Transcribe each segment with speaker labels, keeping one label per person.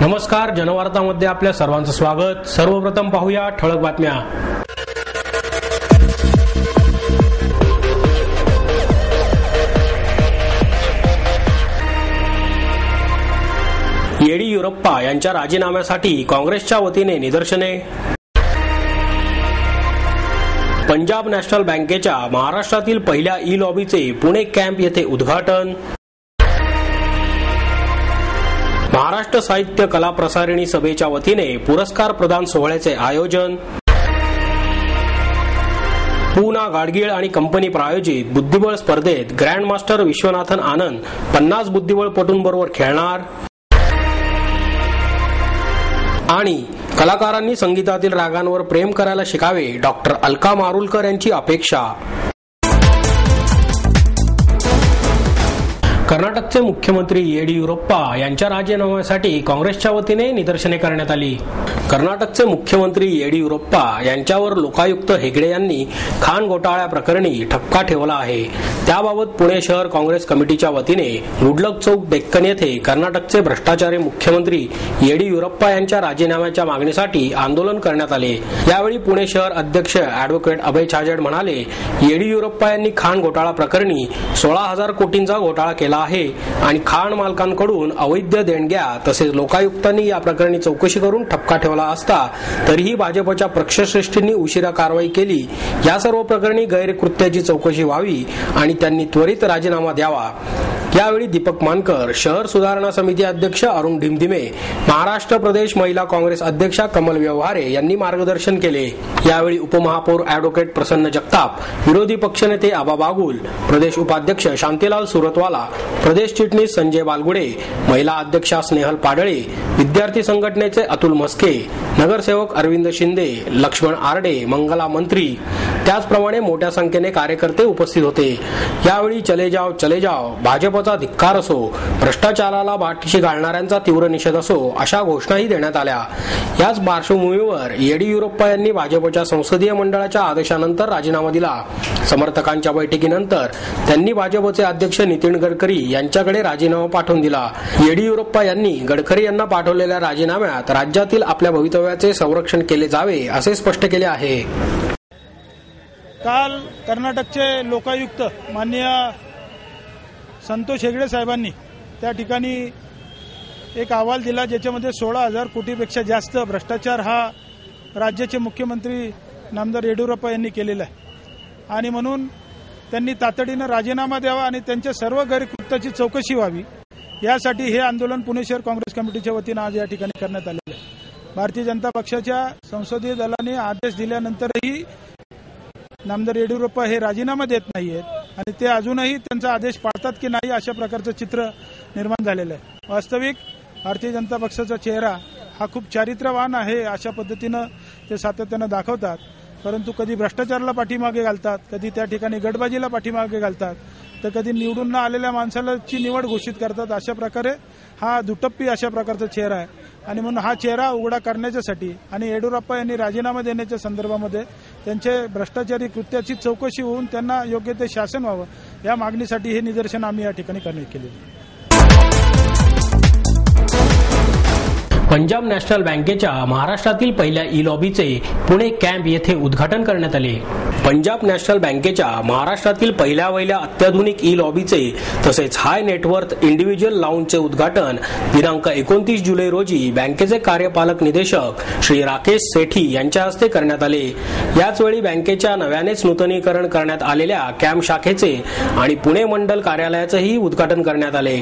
Speaker 1: नमस्कार, जनवार्तामध्ये आपल्या सर्वांचं स्वागत। सर्वप्रथम पाहूया ठळक बातम्या। येडियुरप्पा यांच्या राजीनाम्यासाठी काँग्रेसच्या वतीने निदर्शने। पंजाब नॅशनल बँकेच्या महाराष्ट्रातील पहिल्या ई लॉबीचे पुणे कॅम्प येथे उद्घाटन। महाराष्ट्र साहित्य कला प्रसारिणी सभेच्या वतीने पुरस्कार प्रदान सोहळ्याचे आयोजन। पूना गाडगीळ आणि कंपनी प्रायोजित बुद्धिबळ स्पर्धेत ग्रँडमास्टर विश्वनाथन आनंद 50 बुद्धिबळपटूंबरोबर खेळणार। आणि कलाकारांनी संगीतातील रागांवर प्रेम करायला शिकावे, डॉक्टर अलका मारुलकर यांची अपेक्षा। कर्नाटकचे मुख्यमंत्री येडियुरप्पा यांच्या राजीनाम्यासाठी काँग्रेसच्या वतीने निदर्शने करण्यात आली। कर्नाटकचे मुख्यमंत्री येडियुरप्पा यांच्यावर लोकायुक्त हेगडे यांनी खाण घोटाळ्या प्रकरणी ठपका ठेवला आहे। त्याबाबत पुणे शहर काँग्रेस कमिटीच्या वतीने गुडलक चौक डेक्कन येथे कर्नाटकचे भ्रष्टाचारी मुख्यमंत्री येडियुरप्पा यांच्या राजीनाम्याच्या मागणीसाठी आंदोलन करण्यात आले। यावेळी पुणे शहर अध्यक्ष ॲडव्होकेट अभय छाजेड म्हणाले, येडियुरप्पा यांनी खाण घोटाळा प्रकरणी 16,000 कोटींचा घोटाळा केला आहे आणि खाण मालकांकडून अवैध देणग्या तसेच लोकायुक्तांनी या प्रकरणी चौकशी करून ठपका ठेवला असता तरीही भाजपच्या पक्षश्रेष्ठींनी उशिरा कारवाई केली। या सर्व प्रकरणी गैरकृत्याची चौकशी व्हावी आणि त्यांनी त्वरित राजीनामा द्यावा। यावेळी दीपक मानकर, शहर सुधारणा समिती अध्यक्ष अरुण ढिमढिमे, महाराष्ट्र प्रदेश महिला काँग्रेस अध्यक्षा कमल व्यवहारे यांनी मार्गदर्शन केले। यावेळी उपमहापौर ॲडव्होकेट प्रसन्न जगताप, विरोधी पक्षनेते आबा बागुल, प्रदेश उपाध्यक्ष शांतीलाल सुरतवाला, प्रदेश चिटणीस संजय बालगुडे, महिला अध्यक्षा स्नेहल पाडळे, विद्यार्थी संघटनेचे अतुल मस्के, नगरसेवक अरविंद शिंदे, लक्ष्मण आरडे, मंगला मंत्री, त्याचप्रमाणे मोठ्या संख्येने कार्यकर्ते उपस्थित होते। यावेळी चले जाव भाजपचा धिक्कार असो, भ्रष्टाचाराला पाठीशी घालणाऱ्यांचा तीव्र निषेध असो अशा घोषणाही देण्यात आल्या। याच पार्श्वभूमीवर येडियुरप्पा यांनी भाजपच्या संसदीय मंडळाच्या आदेशानंतर राजीनामा दिला। समर्थकांच्या बैठकीनंतर त्यांनी भाजपचे अध्यक्ष नितीन गडकरी यांच्याकडे राजीनामा पाठवून दिला। येडियुरप्पा यांनी गडकरी यांना पाठवलेल्या राजीनाम्यात राज्यातील आपल्या भवितव्याचे संरक्षण केले जावे असे स्पष्ट केले आहे।
Speaker 2: काल कर्नाटकचे लोकायुक्त माननीय संतोष हेगडे साहेबांनी त्या ठिकाणी एक अहवाल दिला, ज्याच्यामध्ये 16,000 कोटीपेक्षा जास्त भ्रष्टाचार हा राज्याचे मुख्यमंत्री नामदार येडियुरप्पा यांनी केलेला आहे आणि म्हणून त्यांनी तातडीनं राजीनामा द्यावा आणि त्यांच्या सर्व गैरकृत्याची चौकशी व्हावी, यासाठी हे आंदोलन पुणे शहर काँग्रेस कमिटीच्या वतीनं आज या ठिकाणी करण्यात आलेलं आहे। भारतीय जनता पक्षाच्या संसदीय दलाने आदेश दिल्यानंतरही नामदार येडियुरप्पा हे राजीनामा देत नाहीयेत आणि ते अजूनही त्यांचा आदेश पाळतात की नाही अशा प्रकारचं चित्र निर्माण झालेलं आहे। वास्तविक भारतीय जनता पक्षाचा चेहरा हा खूप चारित्र्यवान आहे अशा पद्धतीनं ते सातत्यानं दाखवतात, परंतु कधी भ्रष्टाचाराला पाठीमागे घालतात, कधी त्या ठिकाणी गटबाजीला पाठीमागे घालतात, तर कधी निवडून न आलेल्या माणसाची निवड घोषित करतात। अशा प्रकारे हा दुटप्पी अशा प्रकारचा चेहरा आहे आणि म्हणून हा चेहरा उघडा करण्यासाठी आणि येडियुरप्पा यांनी राजीनामा देण्याच्या संदर्भामध्ये त्यांचे भ्रष्टाचारी कृत्याची चौकशी होऊन त्यांना योग्य ते शासन व्हावं या मागणीसाठी हे निदर्शन आम्ही या ठिकाणी करण्यात केले।
Speaker 1: पंजाब नॅशनल बँकेच्या महाराष्ट्रातील पहिल्या ई लॉबीचे पुणे कॅम्प येथे उद्घाटन करण्यात आले। पंजाब नॅशनल बँकेच्या महाराष्ट्रातील पहिल्या अत्याधुनिक ई लॉबीचे तसेच हाय नेटवर्थ इंडिव्हिज्युअल लाऊंजचे उद्घाटन दिनांक 29 जुलै रोजी बँकेचे कार्यपालक निदेशक श्री राकेश सेठी यांच्या हस्ते करण्यात आले। याचवेळी बँकेच्या नव्यानेच नूतनीकरण करण्यात आलेल्या कॅम्प शाखेचे आणि पुणे मंडल कार्यालयाचेही उद्घाटन करण्यात आले।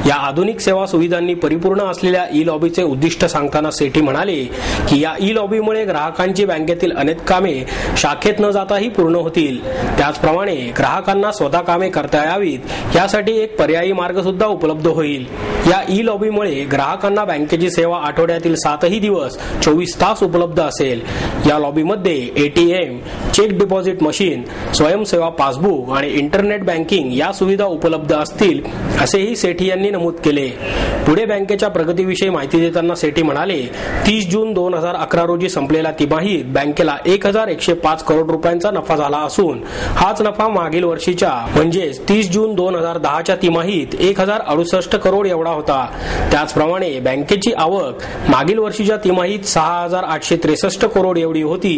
Speaker 1: या आधुनिक सेवा सुविधांनी परिपूर्ण असलेल्या ई लॉबीचे उद्दिष्ट सांगताना सेठी म्हणाले की या ई लॉबीमुळे ग्राहकांची बँकेतील अनेक कामे शाखेत न जाताही पूर्ण होतील। त्याचप्रमाणे ग्राहकांना स्वतः कामे करता यावीत यासाठी एक पर्यायी मार्ग सुद्धा उपलब्ध होईल। या ई लॉबीमुळे ग्राहकांना बँकेची सेवा आठवड्यातील 7ही दिवस 24 तास उपलब्ध असेल। या लॉबीमध्ये एटीएम, चेक डिपॉझिट मशीन, स्वयंसेवा पासबुक आणि इंटरनेट बँकिंग या सुविधा उपलब्ध असतील असेही सेठी यांनी नमूद केले। पुढे बँकेच्या प्रगतीविषयी माहिती देताना सेठी म्हणाले, 30 जून 2011 रोजी संपलेल्या तिमाहीत बँकेला 1,105 करोड रुपयांचा नफा झाला असून हाच नफा मागील वर्षीच्या म्हणजेच 30 जून 2010च्या तिमाहीत 1068 करोड एवढा होता. त्याचप्रमाणे बँकेची आवक मागील वर्षीच्या तिमाहीत 6863 करोड एवढी होती,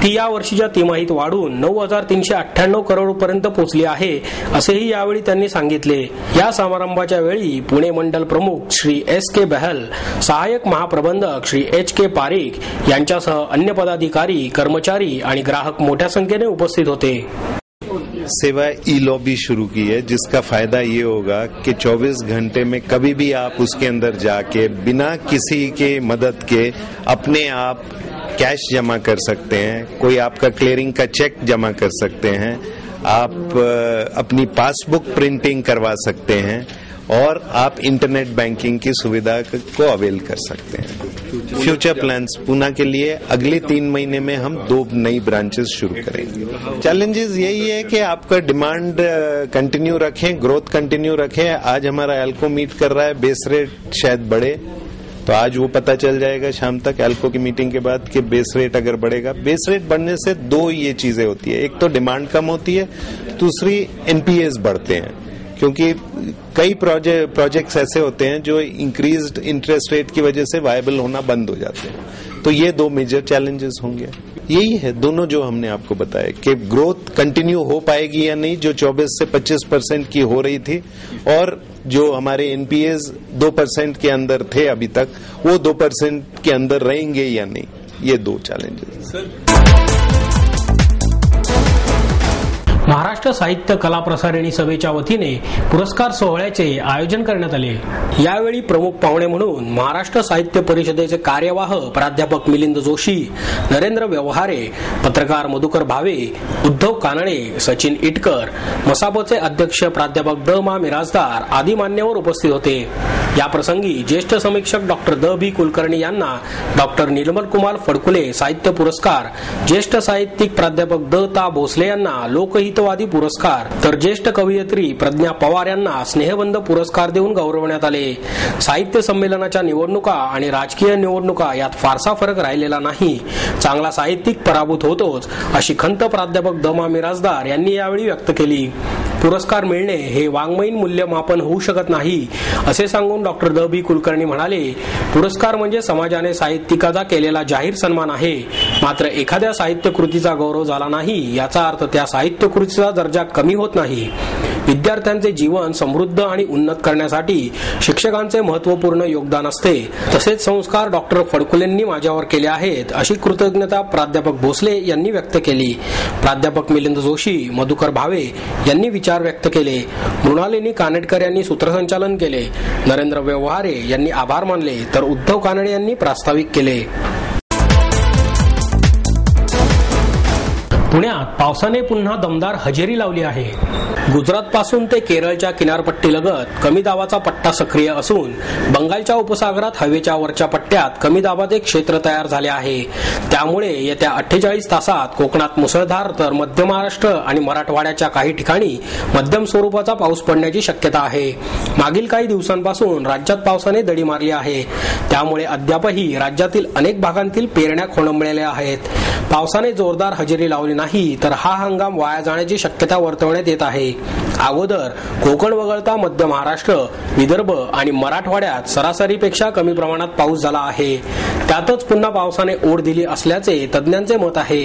Speaker 1: ती या वर्षीच्या तिमाहीत वाढून 9398 करोड पर्यंत पोहोचली आहे, असेही यावेळी त्यांनी सांगितले. या समारंभाच्या वेळी पुणे मंडल प्रमुख श्री S.K. बहल, सहाय्यक महाप्रबंधक श्री H.K. पारिक यांच्यासह अन्य पदाधिकारी, कर्मचारी आणि ग्राहक मोठ्या संख्येने उपस्थित होते.
Speaker 3: सेवा ई लॉबी शुरू की है, जिसका फायदा ये होगा कि 24 घंटे में कभी भी आप उसके अंदर जाके बिना किसी के मदद के अपने आप कैश जमा कर सकते हैं, कोई आपका क्लियरिंग का चेक जमा कर सकते हैं, आप अपनी पासबुक प्रिंटिंग करवा सकते हैं और आप इंटरनेट बैंकिंग की सुविधा को अवेल कर सकते हैं. फ्यूचर प्लान्स पूना के लिए अगले 3 महीने में हम 2 नई ब्रांचेस शुरू करेंगे. चैलेंजेस यही है कि आपका डिमांड कंटिन्यू रखें, ग्रोथ कंटिन्यू रखें. आज हमारा एल्को मीट कर रहा है, बेस रेट शायद बढ़े, तो आज वो पता चल जाएगा शाम तक एल्को की मीटिंग के बाद कि बेस रेट अगर बढ़ेगा. बेस रेट बढ़ने से 2 ये चीजें होती है, एक तो डिमांड कम होती है, दूसरी एनपीएस बढ़ते हैं, क्योंकि कई प्रोजेक्ट्स ऐसे होते हैं जो इंक्रीज्ड इंटरेस्ट रेट की वजह से वायबल होना बंद हो जाते हैं. तो ये 2 मेजर चैलेंजेस होंगे. यही है दोनों जो हमने आपको बताया कि ग्रोथ कंटिन्यू हो पाएगी या नहीं, जो 24 से 25% की हो रही थी, और जो हमारे एनपीएस 2% के अंदर थे अभी तक, वो 2% के अंदर रहेंगे या नहीं. ये 2 चैलेंजेस.
Speaker 1: महाराष्ट्र साहित्य कला प्रसारिणी सभेच्या वतीने पुरस्कार सोहळ्याचे आयोजन करण्यात आले. यावेळी प्रमुख पाहुणे म्हणून महाराष्ट्र साहित्य परिषदेचे कार्यवाह प्राध्यापक मिलिंद जोशी, नरेंद्र व्यवहारे, पत्रकार मधुकर भावे, उद्धव कानडे, सचिन इटकर, मसापचे अध्यक्ष प्राध्यापक द मा मिराजदार आदी मान्यवर उपस्थित होते. या प्रसंगी ज्येष्ठ समीक्षक डॉक्टर द बी कुलकर्णी यांना डॉक्टर निर्मल कुमार फडकुले साहित्य पुरस्कार, ज्येष्ठ साहित्यिक प्राध्यापक द ता भोसले यांना लोकहितवादी पुरस्कार, तर ज्येष्ठ कवयित्री प्रज्ञा पवार यांना स्नेहबंध पुरस्कार देऊन गौरवण्यात आले. साहित्य संमेलनाच्या निवडणुका आणि राजकीय निवडणुका यात फारसा फरक राहिलेला नाही. चांगला साहित्यिक पराभूत होतोच, अशी खंत प्राध्यापक द मा मिराजदार यांनी यावेळी व्यक्त केली. पुरस्कार मिळणे हे वाङ्मयीन मूल्यमापन होऊ शकत नाही, असे सांगून डॉक्टर द बी कुलकर्णी म्हणाले, पुरस्कार म्हणजे समाजाने साहित्यिकाचा केलेला जाहीर सन्मान आहे. मात्र एखाद्या साहित्य कृतीचा गौरव झाला नाही याचा अर्थ त्या साहित्य कृतीचा दर्जा कमी होत नाही. विद्यार्थ्यांचे जीवन समृद्ध आणि उन्नत करण्यासाठी शिक्षकांचे महत्त्वपूर्ण योगदान असते. तसेच संस्कार डॉक्टर फडकुलेंनी माझ्यावर केले आहेत, अशी कृतज्ञता प्राध्यापक भोसले यांनी व्यक्त केली. प्राध्यापक मिलिंद जोशी, मधुकर भावे यांनी विचार व्यक्त केले. मृणालिनी कानेटकर यांनी सूत्रसंचालन केले. नरेंद्र व्यवहारे यांनी आभार मानले, तर उद्धव कानडे यांनी प्रास्ताविक केले. पुण्यात पावसाने पुन्हा दमदार हजेरी लावली आहे. गुजरात पासून ते केरळच्या किनारपट्टीलगत कमी दाबाचा पट्टा सक्रिय असून बंगालच्या उपसागरात हवेच्या वरच्या पट्ट्यात कमी दाबाचे क्षेत्र तयार झाले आहे. त्यामुळे येत्या 48 तासात कोकणात मुसळधार तर मध्य महाराष्ट्र आणि मराठवाड्याच्या काही ठिकाणी मध्यम स्वरूपाचा पाऊस पडण्याची शक्यता आहे. मागील काही दिवसांपासून राज्यात पावसाने दडी मारली आहे. त्यामुळे अद्यापही राज्यातील अनेक भागांतील पेरण्या खोळंबलेल्या आहेत. पावसाने जोरदार हजेरी लावली नाही तर हा हंगाम वाया जाण्याची शक्यता वर्तवण्यात येत आहे. अगोदर कोकण वगळता मध्य महाराष्ट्र, विदर्भ आणि मराठवाड्यात सरासरीपेक्षा कमी प्रमाणात पाऊस झाला आहे. त्यातच पुन्हा पावसाने ओढ दिली असल्याचे तज्ज्ञांचे मत आहे.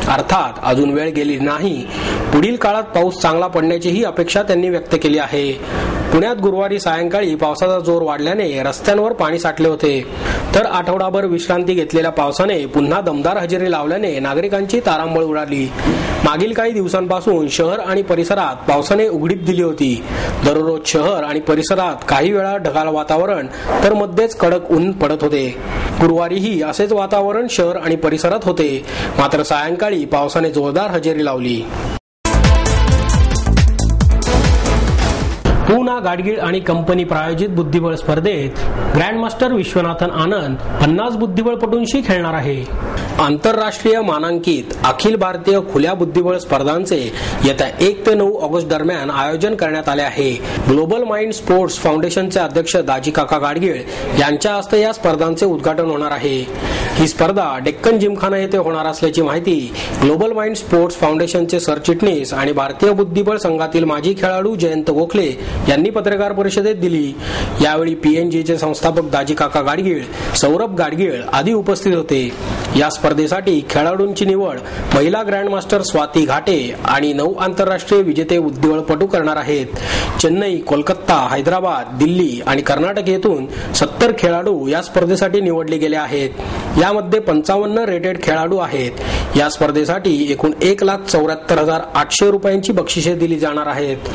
Speaker 1: अर्थात अजून वेळ गेली नाही. पुढील काळात पाऊस चांगला पडण्याचीही अपेक्षा त्यांनी व्यक्त केली आहे. पुण्यात गुरुवारी सायंकाळी पावसाचा जोर वाढल्याने रस्त्यांवर पाणी साठले होते. तर आठवडाभर विश्रांती घेतलेल्या पावसाने पुन्हा दमदार हजेरी लावल्याने नागरिकांची तारांबळ उडाली. मागील काही दिवसांपासून शहर आणि परिसरात पावसाने उघडीप दिली होती. दररोज शहर आणि परिसरात काही वेळा ढगाळ वातावरण तर मध्येच कडक ऊन पडत होते. गुरुवारीही असेच वातावरण शहर आणि परिसरात होते. मात्र सायंकाळी पावसाने जोरदार हजेरी लावली. पूना कृष्णा गाडगीळ आणि कंपनी प्रायोजित बुद्धिबळ स्पर्धेत ग्रँडमास्टर विश्वनाथन आनंद 50 बुद्धिबळपटूंशी खेळणार आहे. आंतरराष्ट्रीय मानांकित अखिल भारतीय खुल्या बुद्धिबळ स्पर्धांचे येत्या 1 ते 9 ऑगस्ट दरम्यान आयोजन करण्यात आले आहे. ग्लोबल माइंड स्पोर्ट्स फाउंडेशनचे अध्यक्ष दाजी काका गाडगीळ यांच्या हस्ते या स्पर्धांचे उद्घाटन होणार आहे. ही स्पर्धा डेक्कन जिमखाना येथे होणार असल्याची माहिती ग्लोबल माइंड स्पोर्ट्स फाउंडेशनचे सरचिटणीस आणि भारतीय बुद्धिबळ संघातील माजी खेळाडू जयंत गोखले यांनी पत्रकार परिषदेत दिली. यावेळी पीएनजीचे संस्थापक दाजी काका गाडगीळ, सौरभ गाडगीळ आदी उपस्थित होते. या स्पर्धेसाठी खेळाडूंची निवड महिला ग्रँडमास्टर स्वाती घाटे आणि 9 आंतरराष्ट्रीय विजेते बुद्धिबळपटू करणार आहेत. चेन्नई, कोलकाता, हैदराबाद, दिल्ली आणि कर्नाटक येथून 70 खेळाडू या स्पर्धेसाठी निवडले गेले आहेत. यामध्ये 55 रेटेड खेळाडू आहेत. या स्पर्धेसाठी एकूण 1,74,800 रुपयांची बक्षिसे दिली जाणार आहेत.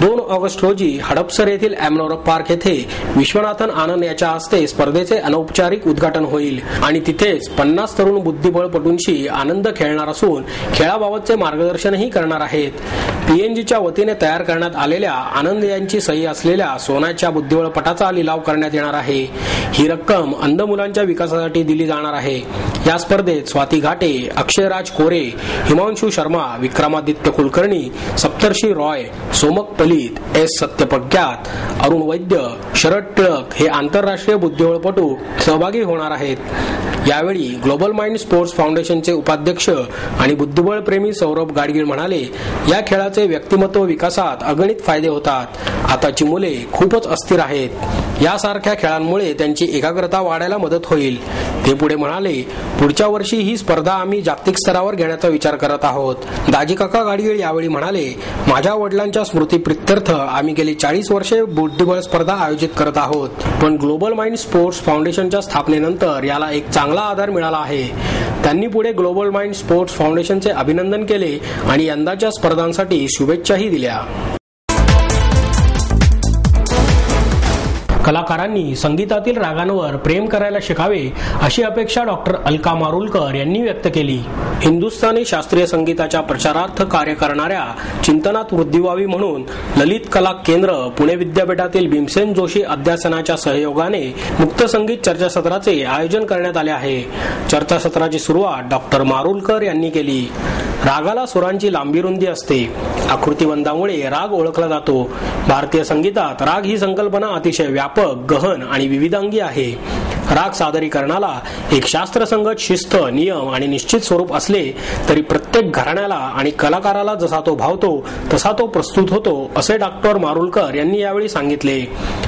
Speaker 1: 2 ऑगस्ट रोजी हडपसर येथील एमनोर पार्क येथे विश्वनाथन आनंद याच्या हस्ते स्पर्धेचे अनौपचारिक उद्घाटन होईल आणि तिथेच 50 तरुण बुद्धिबळपटूंशी आनंद खेळणार असून खेळाबाबतचे मार्गदर्शनही करणार आहेत. पीएनजीच्या वतीने तयार करण्यात आलेल्या आनंद यांची सही असलेल्या सोन्याच्या बुद्धिबळपटाचा लिलाव करण्यात येणार आहे. ही रक्कम अंध मुलांच्या विकासासाठी दिली जाणार आहे. या स्पर्धेत स्वाती घाटे, अक्षयराज कोरे, हिमांशु शर्मा, विक्रमादित्य कुलकर्णी, सप्तर्षी रॉय, सोमक पलित, एस सत्यप्रज्ञात, अरुण वैद्य, शरद टिळक हे आंतरराष्ट्रीय बुद्धिबळपटू सहभागी होणार आहेत. यावेळी ग्लोबल माइंड स्पोर्ट्स फाउंडेशनचे उपाध्यक्ष आणि बुद्धिबळ प्रेमी सौरभ गाडगीळ म्हणाले, या खेळाचे व्यक्तिमत्व विकासात अगणित फायदे होतात. आताची मुले खूपच अस्थिर आहेत. यासारख्या खेळांमुळे त्यांची एकाग्रता वाढायला मदत होईल. ते पुढे म्हणाले, पुढच्या वर्षी ही स्पर्धा आम्ही जागतिक स्तरावर घेण्याचा विचार करत आहोत. दाजी काका गाडगीळ यावेळी म्हणाले, माझ्या वडिलांच्या स्मृतीप्रित्यर्थ आम्ही गेली 40 वर्षे बुद्धिबळ स्पर्धा आयोजित करत आहोत. पण ग्लोबल माइंड स्पोर्ट्स फाउंडेशनच्या स्थापनेनंतर याला एक चांगला आधार मिळाला आहे. त्यांनी पुढे ग्लोबल माइंड स्पोर्ट्स फाउंडेशनचे अभिनंदन केले आणि यंदाच्या स्पर्धांसाठी शुभेच्छाही दिल्या. कलाकारांनी संगीतातील रागांवर प्रेम करायला शिकावे अशी अपेक्षा डॉक्टर अलका मारुलकर यांनी व्यक्त केली. हिंदुस्थानी शास्त्रीय संगीताच्या प्रचारार्थ कार्य करणाऱ्या चिंतनात वृद्धी व्हावी म्हणून ललित कला केंद्र पुणे विद्यापीठातील भीमसेन जोशी अध्यासनाच्या सहयोगाने मुक्त संगीत चर्चासत्राचे आयोजन करण्यात आले आहे. चर्चासत्राची सुरुवात डॉक्टर मारुलकर यांनी केली. रागाला सुरांची लांबी रुंदी असते. आकृतिबंधामुळे राग ओळखला जातो. भारतीय संगीतात राग ही संकल्पना अतिशय व्यापक, गहन आणि विविधांगी आहे. राग सादरीकरणाला एक शास्त्रसंगत शिस्त, नियम आणि निश्चित स्वरूप असले तरी प्रत्येक घराण्याला आणि कलाकाराला जसा तो भावतो तसा तो प्रस्तुत होतो, असे डॉक्टर मारुलकर यांनी यावेळी सांगितले.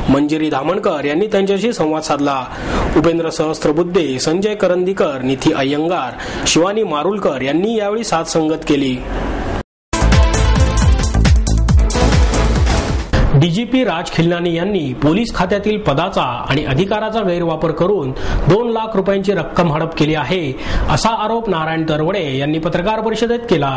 Speaker 1: मंजिरी धामणकर यांनी त्यांच्याशी संवाद साधला. उपेंद्र सहस्त्रबुद्धे, संजय करंदीकर, निधी अय्यंगार, शिवानी मारुलकर यांनी यावेळी साथ संगत केली. डीजीपी राज खिल्लानी यांनी पोलीस खात्यातील पदाचा आणि अधिकाराचा गैरवापर करून 2 लाख रुपयांची रक्कम हडप केली आहे, असा आरोप नारायण तरवडे यांनी पत्रकार परिषदेत केला.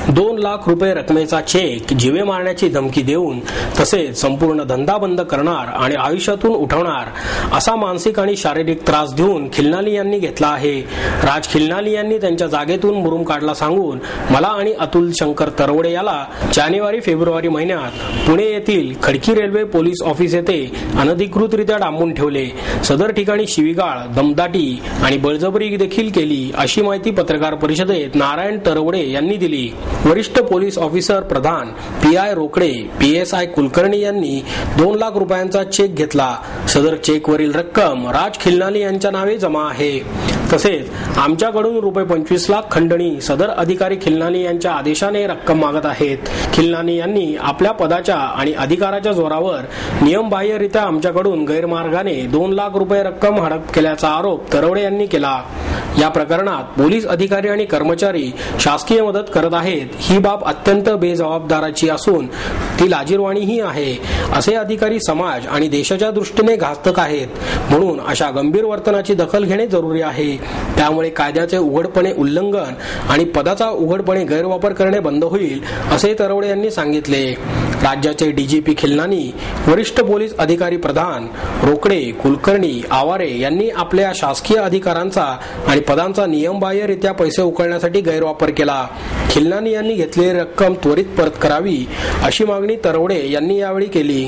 Speaker 1: 2 लाख रुपये रकमेचा चेक जीवे मारण्याची धमकी देऊन तसेच संपूर्ण धंदा बंद करणार आणि आयुष्यातून उठवणार असा मानसिक आणि शारीरिक त्रास देऊन खिल्लानी यांनी घेतला आहे. राज खिल्लानी यांनी त्यांच्या जागेतून मुरुम काढला सांगून मला आणि अतुल शंकर तरवडे याला जानेवारी-फेब्रुवारी महिन्यात पुणे येथील खडकी रेल्वे पोलीस ऑफिस येथे अनधिकृतरित्या डांबून ठेवले. सदर ठिकाणी शिवीगाळ, दमदाटी आणि बळजबरी देखील केली, अशी माहिती पत्रकार परिषदेत नारायण तरवडे यांनी दिली. वरिष्ठ पोलीस ऑफिसर प्रधान पीआय रोकडे, पीएसआय कुलकर्णी यांनी 2 लाख रुपयांचा चेक घेतला. सदर चेकवरील रक्कम राज खिल्लानी यांच्या नावे जमा आहे. तसेच आमच्याकडून रुपये 25 लाख खंडणी सदर अधिकारी खिल्लानी यांच्या आदेशाने रक्कम मागत आहेत. खिल्लानी यांनी आपल्या पदाच्या आणि अधिकाराच्या जोरावर नियमबाह्यरित्या आमच्याकडून गैरमार्गाने 2 लाख रुपये रक्कम हडप केल्याचा आरोप तरवडे यांनी केला. या प्रकरणात पोलीस अधिकारी आणि कर्मचारी शासकीय मदत करत आहेत. ही बाब अत्यंत बेजबाबदाराची असून ती लाजिरवाणीही आहे. असे अधिकारी समाज आणि देशाच्या दृष्टीने घातक आहेत. म्हणून अशा गंभीर वर्तनाची दखल घेणे जरुरी आहे. त्यामुळे कायद्याचे उघडपणे उल्लंघन आणि पदाचा उघडपणे गैरवापर करणे बंद होईल, असे तरवडे यांनी सांगितले. राज्याचे डीजीपी खिल्लानी, वरिष्ठ पोलीस अधिकारी प्रधान रोकडे, कुलकर्णी, आवारे यांनी आपल्या शासकीय अधिकारांचा आणि पदांचा नियमबाह्यरित्या पैसे उकळण्यासाठी गैरवापर केला. खिल्लानी यांनी घेतलेली रक्कम त्वरित परत करावी, अशी मागणी तरवडे यांनी यावेळी केली.